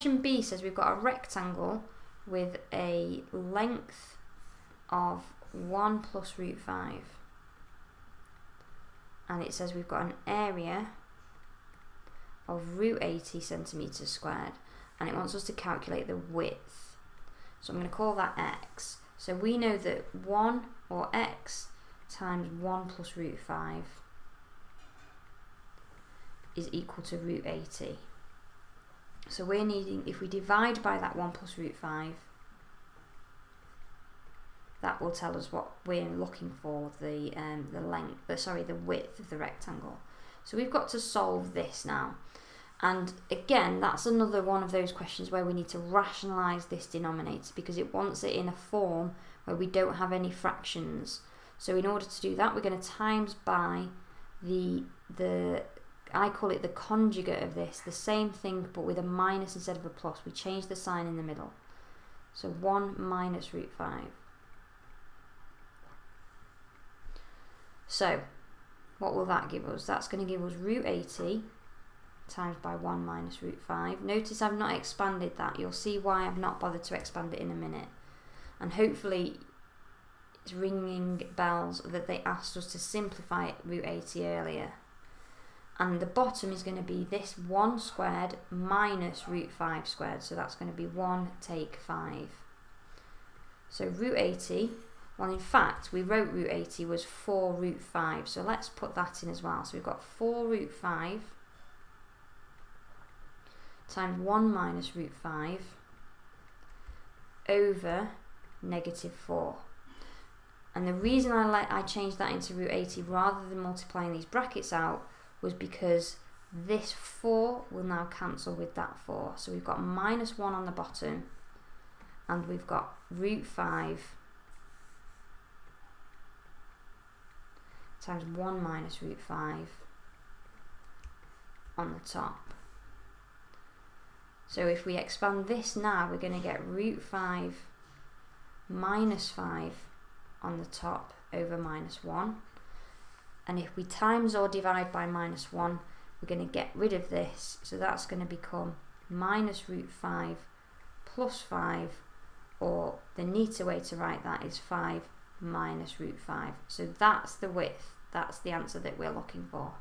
Question B says we've got a rectangle with a length of 1 plus root 5. And it says we've got an area of root 80 centimetres squared. And it wants us to calculate the width. So I'm going to call that x. So we know that 1 or x times 1 plus root 5 is equal to root 80. So we're needing, if we divide by that 1 plus root 5, that will tell us what we're looking for, the width of the rectangle. So we've got to solve this now. And again, that's another one of those questions where we need to rationalise this denominator because it wants it in a form where we don't have any fractions. So in order to do that, we're going to times by I call it the conjugate of this, the same thing but with a minus instead of a plus. We change the sign in the middle. So 1 minus root 5. So what will that give us? That's going to give us root 80 times by 1 minus root 5. Notice I've not expanded that. You'll see why I've not bothered to expand it in a minute. And hopefully it's ringing bells that they asked us to simplify root 80 earlier. And the bottom is going to be this 1 squared minus root 5 squared. So that's going to be 1 take 5. So root 80, well in fact we wrote root 80 was 4 root 5. So let's put that in as well. So we've got 4 root 5 times 1 minus root 5 over negative 4. And the reason I changed that into root 80 rather than multiplying these brackets out was because this 4 will now cancel with that 4. So we've got minus 1 on the bottom and we've got root 5 times 1 minus root 5 on the top. So if we expand this now, we're going to get root 5 minus 5 on the top over minus 1. And if we times or divide by minus 1, we're going to get rid of this. So that's going to become minus root 5 plus 5, or the neater way to write that is 5 minus root 5. So that's the width. That's the answer that we're looking for.